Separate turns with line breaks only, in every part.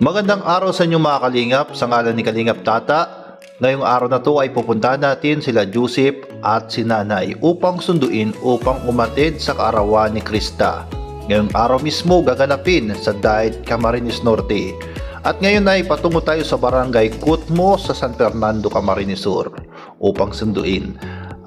Magandang araw sa inyo mga kalingap, sa ngalan ni Kalingap Tata. Ngayong araw na to ay pupuntahan natin sila Joseph at si Nanay upang sunduin upang umatid sa kaarawan ni Krista. Ngayong araw mismo gaganapin sa Daet Camarines Norte. At ngayon ay patungo tayo sa barangay Kutmo sa San Fernando, Camarines Sur upang sunduin.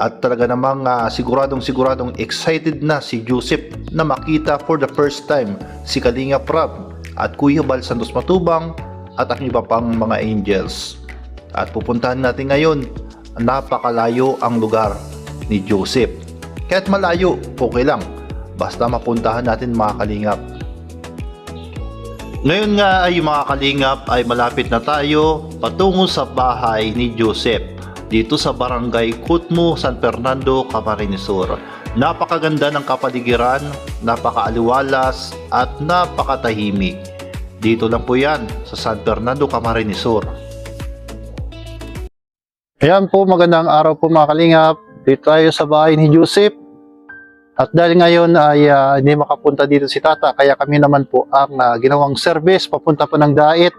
At talaga namang siguradong excited na si Joseph na makita for the first time si Kalingap Rab at Kuya Bal Santos Matubang at ang iba pang mga angels. At pupuntahan natin ngayon, napakalayo ang lugar ni Joseph. Kahit malayo, okay lang. Basta mapuntahan natin mga kalingap. Ngayon nga ay mga kalingap ay malapit na tayo patungo sa bahay ni Joseph dito sa barangay Kutmo, San Fernando, Camarines Sur. Napakaganda ng kapaligiran, napakaaliwalas at napakatahimik. Dito lang po yan sa San Fernando, Camarines Sur. Ayan po, magandang araw po mga kalingap. Dito tayo sa bahay ni Joseph. At dahil ngayon ay hindi makapunta dito si Tata, kaya kami naman po ang ginawang service papunta po ng Daet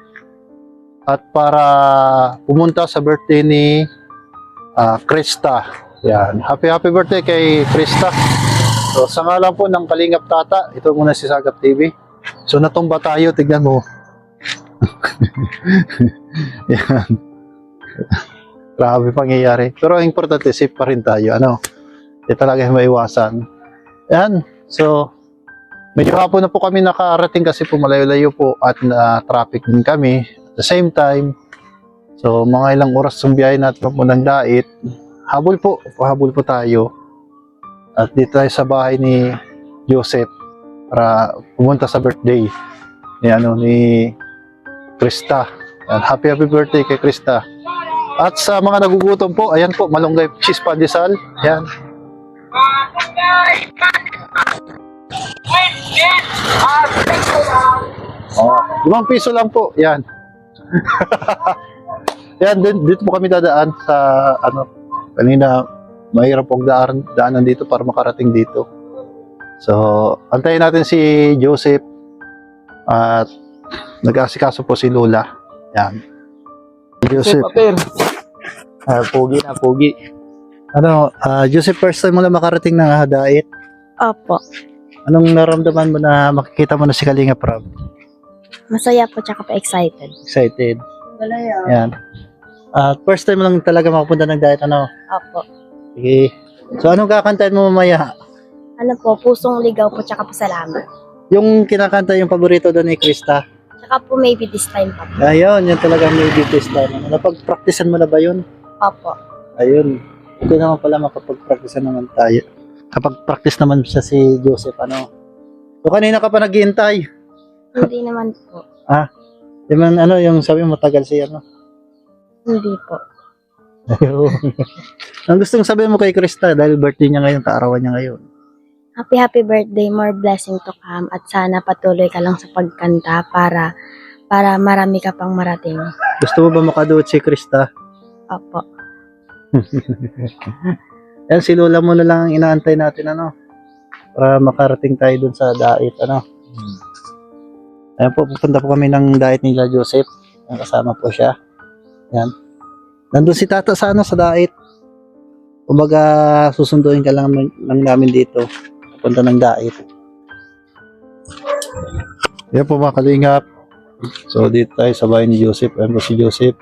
at para pumunta sa birthday ni Krista. Yan. Happy birthday kay Krista. So sa ngalan po ng Kalingap Tata, ito muna si Sagap TV. So natumba tayo, tignan mo. Yan. Grabe pangyayari. Pero ang importante, safe pa rin tayo. Ano? Hindi talaga maiwasan. Yan. So, medyo hapon na po kami nakarating kasi po malayo-layo po at traffic din kami. At the same time, so mga ilang oras yung biyahe natin po ng Daet. Habol po tayo. At dito tayo sa bahay ni Joseph para pumunta sa birthday ni Krista. And happy birthday kay Krista. At sa mga nagugutom po, ayan po, malunggay cheese pandesal. Ayan. Oh, 5 piso lang po. Yan. Yan, dito po kami dadaan sa kanina mahirap pong daanan dito para makarating dito. So, antayin natin si Joseph at nag-aasikaso po si Lola. Yan. Joseph. Pogi. Joseph, first time mo na makarating ng Daet?
Opo.
Anong naramdaman mo na makikita mo na si Kalingap Rab?
Masaya po tsaka po excited.
Excited. Yan. First time mo lang talaga makapunta ng Daet, ano?
Opo.
Sige. So, anong kakantahin mo mamaya?
Ano po, pusong ligaw po tsaka po salamat.
Yung kinakanta yung paborito doon ni Krista?
Tsaka po maybe this time pa po.
Ayun, yan talaga may this time. Napag-practicean mo na ba yun?
Opo.
Ayun. Ito naman pala makapag-practicean naman tayo. Kapag practice naman siya si Joseph, ano? So, kanina ka pa naghihintay?
Hindi naman po.
Yung sabi mo matagal siya, ano?
Hindi po.
Ayun. Ang gustong sabihin mo kay Krista dahil birthday niya ngayon, kaarawan niya ngayon.
Happy birthday, more blessing to come at sana patuloy ka lang sa pagkanta para marami ka pang marating.
Gusto mo ba makaduot si Krista?
Opo.
Yan, si Lola mo na lang ang inaantay natin, ano? Para makarating tayo dun sa Daet, ano? Ayan po, pupunta po kami ng Daet nila Joseph. Kasama po siya. Yan. Nandun si Tata sa Daet. Kumbaga, susunduin ka lang namin dito. Pupunta ng Daet. Yan po mga kalingap. So, dito tayo sa bahay ni Joseph. Ayan po si Joseph.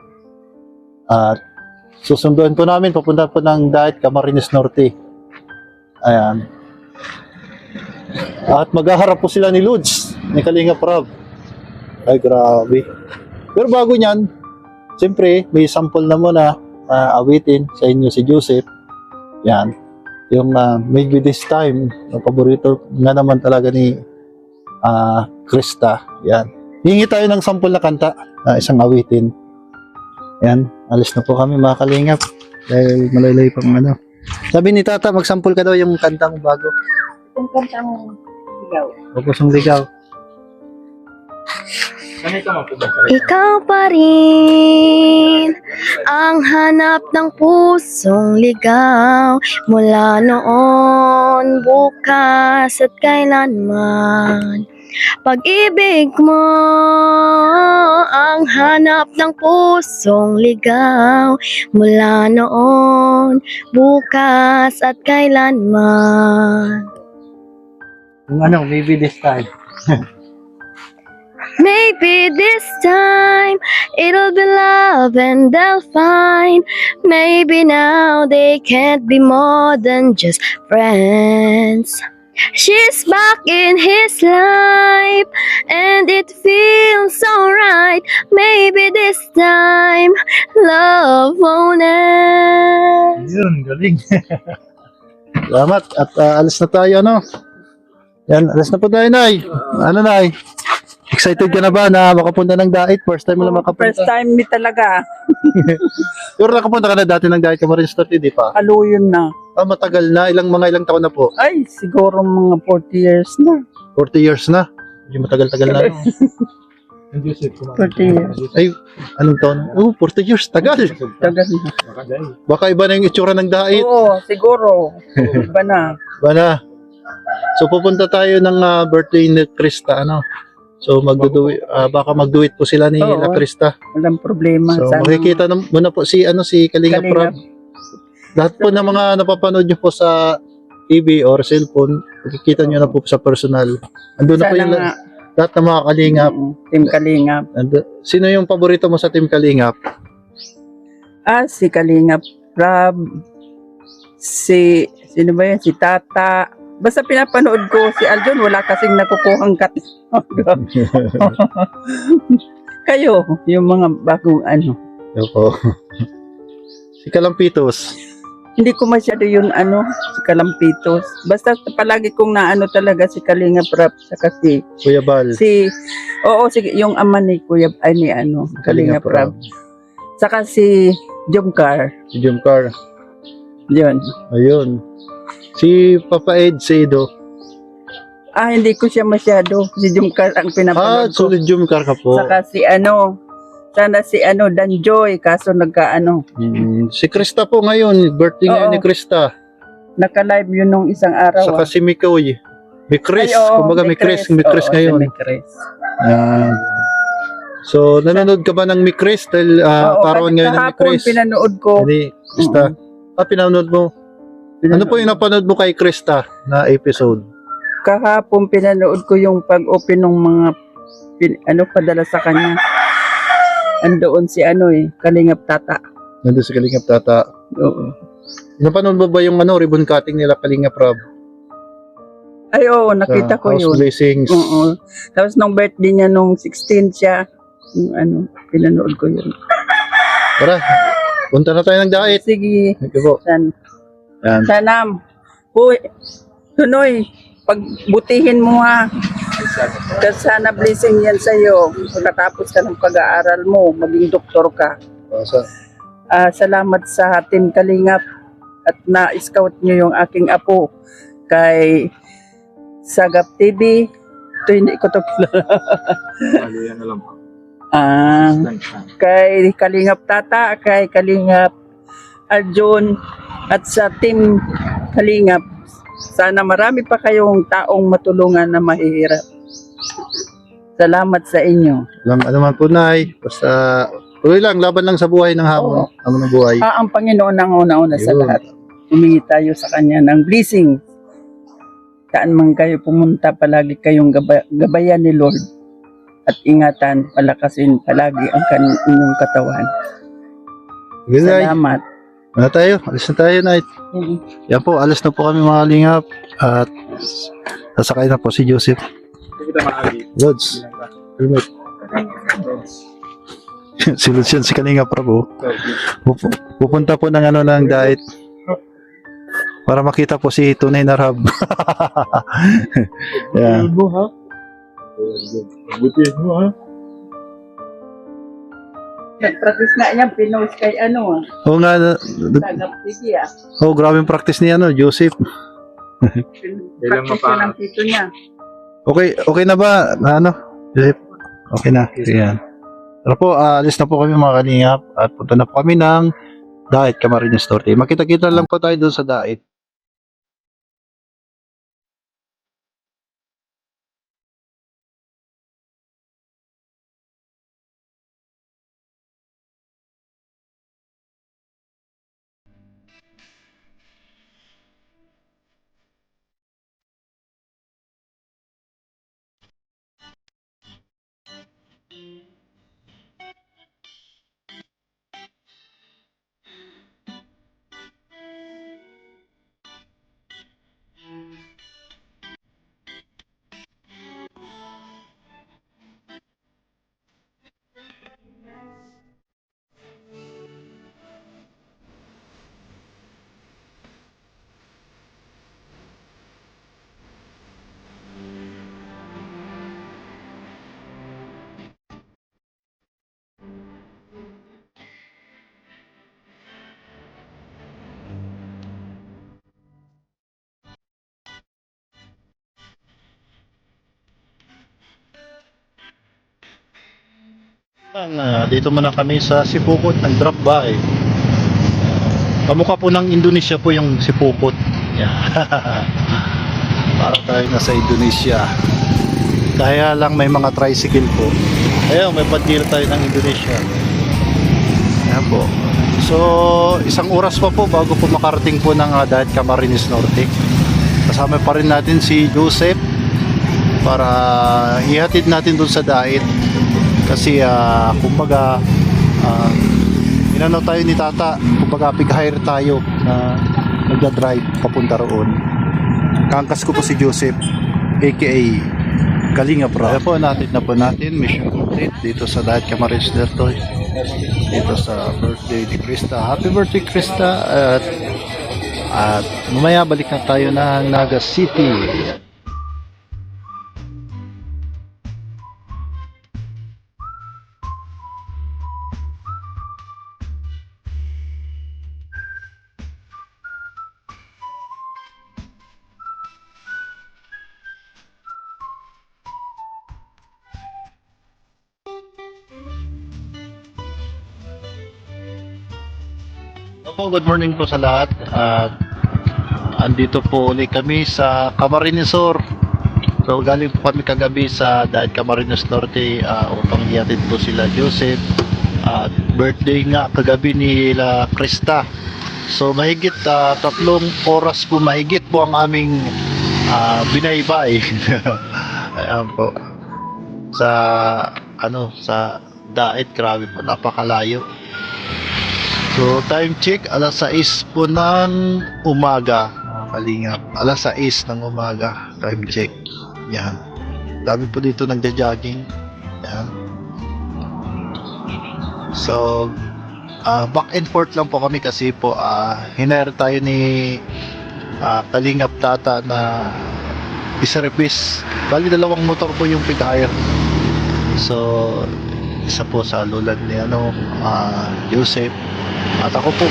At susunduin po namin, papunta po ng Daet Camarines Norte. Ayan. At maghaharap po sila ni Lods, ni Kalingap Rab. Ay, grabe. Pero bago nyan, siyempre, may sample na muna awitin sa inyo si Joseph. Yan. Yung maybe this time, yung paborito nga naman talaga ni Krista. Yan. Hingi tayo ng sample na kanta, isang awitin. Yan. Alis na po kami mga kalingap. Dahil malaylay pang ano. Sabi ni Tata, magsample ka daw yung kanta mo bago.
Yung kanta mo ligaw.
O pusong ligaw.
Ikaw pa rin ang hanap ng pusong ligaw mula noon, bukas at kailanman. Pag-ibig mo ang hanap ng pusong ligaw mula noon, bukas at kailanman.
Kung ano, maybe this time.
Maybe this time it'll be love and they'll find. Maybe now they can't be more than just friends. She's back in his life and it feels so right. Maybe this time love won't end.
Yun, galing.
Salamat at alis na tayo, ano? Yan, alis na po tayo, Nay. Ano, Nay? Excited ka na ba na makapunta ng Dait? First time mo lang makapunta?
First time mi talaga.
Pero nakapunta ka na dati ng Dait Camarines Norte, di pa?
Haluyon na.
Matagal na. Ilang taon na po?
Ay, siguro mga 40 years na.
40 years na. Yung matagal-tagal na.
40 years.
Ay, anong taon? Oh, 40 years. Tagal.
Tagal na.
Baka iba na yung itsura ng Dait.
Oo, siguro. Iba na.
Ba na? So, pupunta tayo ng birthday ni Krista, ano? So, baka magduit po sila ni
Oo.
La Krista.
Walang problema.
So,
Sana-
makikita muna po si Kalinga
Kalinga.
Prab. Lahat po ng mga napapanood nyo po sa TV or cellphone, makikita nyo na po sa personal. Andun na po
Sana
yung
nga.
lahat ng mga Kalingap.
Team Kalingap.
Sino yung paborito mo sa Team Kalingap?
Si Kalingap Prab. Sino ba yan? Si Tata. Basta pinapanood ko si Aljon, wala kasing nakukuhang kat. Kayo, yung mga bagong ano.
Opo. Si Kalampitos.
Hindi ko masyado yung si Kalampitos. Basta palagi kong naano talaga si Kalinga Prab, saka
Kuya Bal.
yung ama ni Kuya, Kalinga Prab. Saka si Jomcar,
Si Jumcar.
yun.
Ayun. Si Papa Ed Sedo.
Hindi ko siya masyado. Si Jomcar ang pinapanood ko.
Solid Jumcar ka po.
Saka sana si Danjoy, kaso
Si Krista po ngayon. Birthday ngayon
Oo.
ni Krista.
naka-live yun nung isang araw.
Saka si Mikoy. May Chris.
Ay, oo,
Kumbaga may Chris. May Chris
Oo,
ngayon.
si Chris.
Yan. So, nanonood ka ba ng Mi Chris? Dahil
Oo,
parawan ngayon ng Mi
kahapon
Chris.
pinanood ko.
Hindi, Krista. Pinanood mo. Ano po yung napanood mo kay Krista na episode?
Kahapon pinanood ko yung pag-open ng mga padala sa kanya. Andoon si Kalingap Tata.
Nandun sa Kalingap Tata.
Oo.
Napanood mo ba yung ribbon cutting nila Kalingap Rob?
Ay, oo, nakita ko
House
yun.
Blessings.
Oo. Tapos nung birthday niya nung 16 siya, yung pinanood ko yun.
Tara, punta na tayo ng diet.
Sige,
Ito po. Yan.
sana, Tunoy, pagbutihin mo ha. Kasi sana blessing yan sa'yo. Pagkatapos ka ng pag-aaral mo, maging doktor ka. Salamat sa Team Kalingap at na-scout nyo yung aking apo kay Sagap TV. Ito hindi ko to kilala. Kay Kalingap Tata, kay Kalingap Arjun at sa Team Kalingap. Sana marami pa kayong taong matulungan na mahihirap. Salamat sa inyo.
Ano man po, Nay. Basta, tuloy lang, laban lang sa buhay ng hamon.
Oo.
Hamon ng buhay.
Ang Panginoon ang una-una sa
Yun.
lahat. Humingi tayo sa Kanya ng blessing. Saan man kayo pumunta, palagi kayong gabayan ni Lord. At ingatan, palakasin palagi ang inyong katawan.
Good night.
Salamat.
Ano tayo? Alis na tayo, Night. Yan po, alis na po kami mga Kalingap. At sasakay na po si Joseph. Lods. Helmet. Si Lucian, si Kalingap Prabo. Pupunta po ng ng diet. Para makita po si tunay na Rab. Yeah.
Nag-practice nga niya, pinost kay
Oo nga,
Sagap TV
grabe yung practice niya, Joseph.
Practice ko ng tito niya.
Okay na ba? Joseph? Okay na. Yan. Tara po, alis na po kami mga Kalingap at punta na po kami ng Dait Camarines Norte. Makita-kita lang po tayo doon sa Dait. Dito muna kami sa Sipukot, nag-drop by. Kamukha po ng Indonesia po yung Sipukot. Yeah. Para tayo nasa Indonesia. Kaya lang may mga tricycle po. Ayun, may padil tayo ng Indonesia. Ayan po. So, isang oras pa po bago po makarating po ng Daet Camarines Norte. Kasama pa rin natin si Joseph para ihatid natin dun sa Daet. Kasi kumbaga inano tayo ni Tata, kumbaga pig-hire tayo na nagda-drive papunta roon. Kangkas ko po si Joseph aka Kalinga Bro. Kaya po natin na po natin mission complete dito sa Daet Camarines Norte, dito sa birthday ni Krista. Happy birthday Krista. At mamaya balik na tayo ng Naga City. Opo, good morning po sa lahat. At andito po ulit kami sa Camarines Sur. So galing po kami kagabi sa Daet Camarines Norte upang ihatid po sila Joseph. At birthday nga kagabi nila Krista. So mahigit 3 oras po mahigit po ang aming binaybay. Ayan po. Sa Daet, grabe po, napakalayo. So time check, alas 6 po ng umaga, mga kalingap. Alas 6 ng umaga, time check. Yan. Dami po dito nagja-jogging. Yan. So back and forth lang po kami kasi po hinire tayo ni Kalingap Tata na isa-repis. Bali 2 motor po yung pig-hire. So isa po sa lulad ni Joseph. At ako po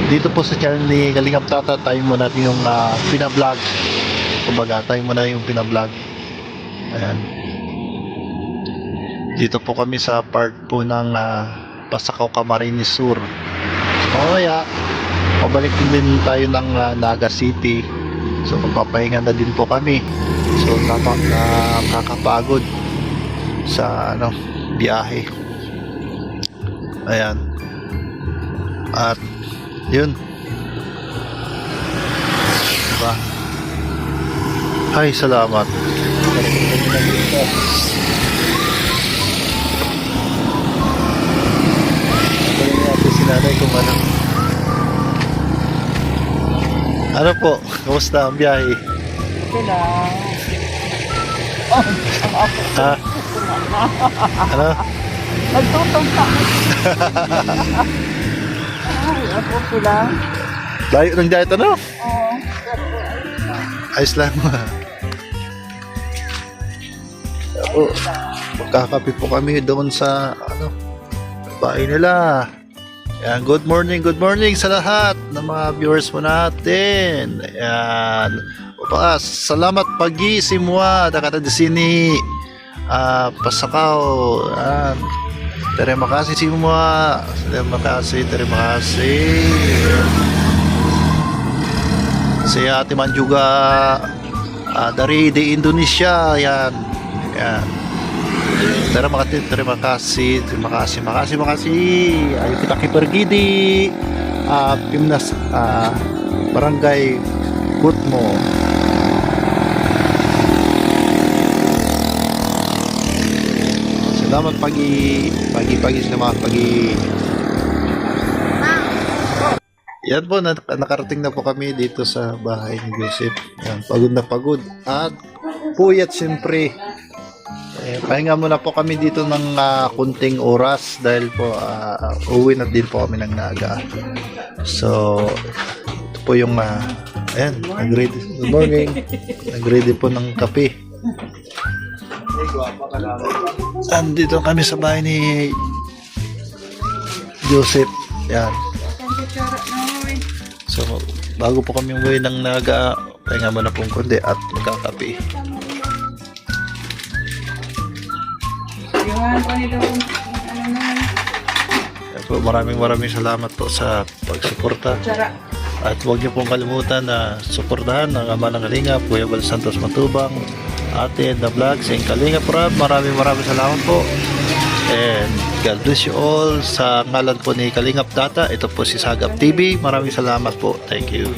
dito po sa channel ni Kalingap Tata, tayo muna natin yung pinablog. Kumbaga tayo muna yung pinablog. Ayan. Dito po kami sa part po ng Pasakaw, Camarines Sur. Mamaya pabalik din tayo ng Naga City. So magpapahinga na din po kami. So nakakapagod sa biyahe. Ayan. At yun. Diba? Ay, salamat. Ito natin si nanay kung ano po, kamusta ang biyahe?
Okay lang.
Ha? Ano?
Nagtutong ka. Ay, ako pula.
Layo ng diet ano?
Oo.
Ayos lang. Ako, magkakape po kami doon sa bahay nila. Ayan, good morning sa lahat ng mga viewers mo natin. Ayan. Salamat pagi semua dekat di sini. Pasakaw. Ayan. Terima kasih semua. Terima kasih. Saya teman juga dari di Indonesia. Yan. Yan. Terima kasih. Ayo kita pergi di Pimnas Barangay Gutmo. Selamat pagi. Selamat pagi. Yan po, nakarating na po kami dito sa bahay ni Joseph. Yan, pagod na pagod. At puyat siyempre. Pahinga muna po kami dito ng kunting oras dahil po uwi na din po kami ng Naga. So, ito po yung ayan, nag-ready. Good morning. Nag-ready po ng kape. Andito kami sa bahay ni Joseph. Yan. So, bago po kami umuwi ng Naga, pahinga muna pong kundi at magkakape. Kaya po, maraming salamat po sa pagsuporta. At huwag niyo pong kalimutan na suportahan ng Ama ng Kalingap, Kuya Bal Santos Matubang, Ate The Vlogs, and Kalingap Rab. Maraming salamat po. And God bless you all. Sa ngalan po ni Kalingap Tata, ito po si Sagap TV. Maraming salamat po. Thank you.